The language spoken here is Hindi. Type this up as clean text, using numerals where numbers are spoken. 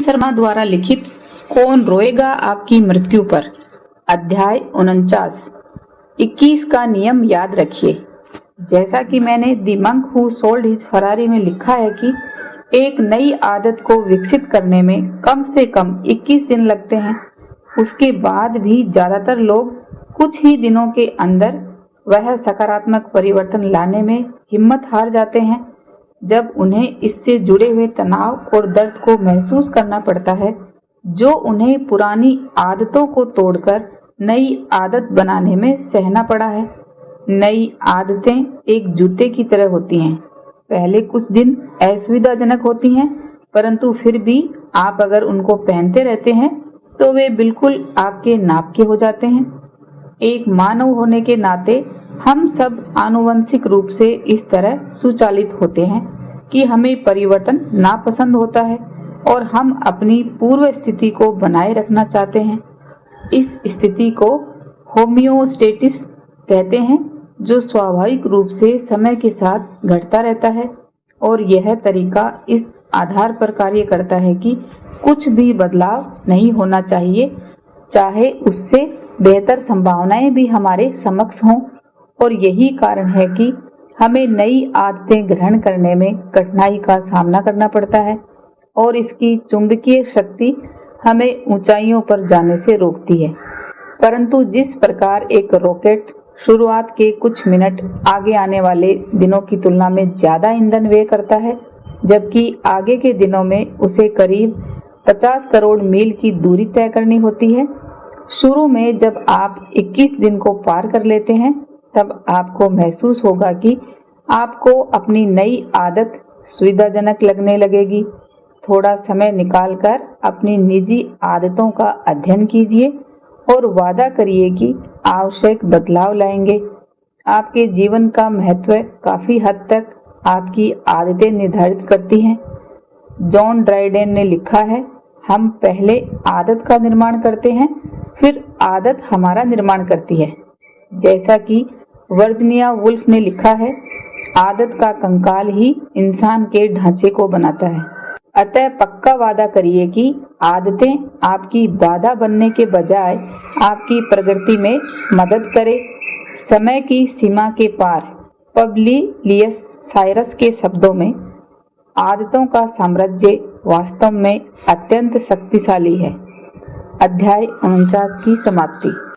शर्मा द्वारा लिखित कौन रोएगा आपकी मृत्यु पर, अध्याय 49। 21 का नियम याद रखिए। जैसा कि मैंने the monk who sold his Ferrari में लिखा है कि एक नई आदत को विकसित करने में कम से कम 21 दिन लगते हैं। उसके बाद भी ज्यादातर लोग कुछ ही दिनों के अंदर वह सकारात्मक परिवर्तन लाने में हिम्मत हार जाते हैं। जब उन्हें इससे जुड़े हुए तनाव और दर्द को महसूस करना पड़ता है, जो उन्हें पुरानी आदतों को तोड़कर नई आदत बनाने में सहना पड़ा है। नई आदतें एक जूते की तरह होती हैं। पहले कुछ दिन असुविधाजनक होती हैं, परंतु फिर भी आप अगर उनको पहनते रहते हैं तो वे बिल्कुल आपके नाप के हो जाते हैं। एक मानव होने के नाते हम सब आनुवंशिक रूप से इस तरह सुचालित होते हैं कि हमें परिवर्तन नापसंद होता है और हम अपनी पूर्व स्थिति को बनाए रखना चाहते हैं। इस स्थिति को होमियोस्टेसिस कहते हैं, जो स्वाभाविक रूप से समय के साथ घटता रहता है, और यह तरीका इस आधार पर कार्य करता है कि कुछ भी बदलाव नहीं होना चाहिए, चाहे उससे बेहतर संभावनाएं भी हमारे समक्ष हों। और यही कारण है कि हमें नई आदतें ग्रहण करने में कठिनाई का सामना करना पड़ता है और इसकी चुंबकीय शक्ति हमें ऊंचाइयों पर जाने से रोकती है। परंतु जिस प्रकार एक रॉकेट शुरुआत के कुछ मिनट आगे आने वाले दिनों की तुलना में ज्यादा ईंधन व्यय करता है, जबकि आगे के दिनों में उसे करीब 50 करोड़ मील की दूरी तय करनी होती है। शुरू में जब आप 21 दिन को पार कर लेते हैं, तब आपको महसूस होगा कि आपको अपनी नई आदत सुविधाजनक लगने लगेगी। थोड़ा समय निकालकर अपनी निजी आदतों का अध्ययन कीजिए और वादा करिए कि आवश्यक बदलाव लाएंगे। आपके जीवन का महत्व काफी हद तक आपकी आदतें निर्धारित करती हैं। जॉन ड्राइडेन ने लिखा है, हम पहले आदत का निर्माण करते हैं, फिर आदत हमारा निर्माण करती है। जैसा कि वर्जीनिया वुल्फ ने लिखा है, आदत का कंकाल ही इंसान के ढांचे को बनाता है। अतः पक्का वादा करिए कि आदतें आपकी बाधा बनने के बजाय आपकी प्रगति में मदद करें। समय की सीमा के पार, पब्लिलियस साइरस के शब्दों में, आदतों का साम्राज्य वास्तव में अत्यंत शक्तिशाली है। अध्याय 49 की समाप्ति।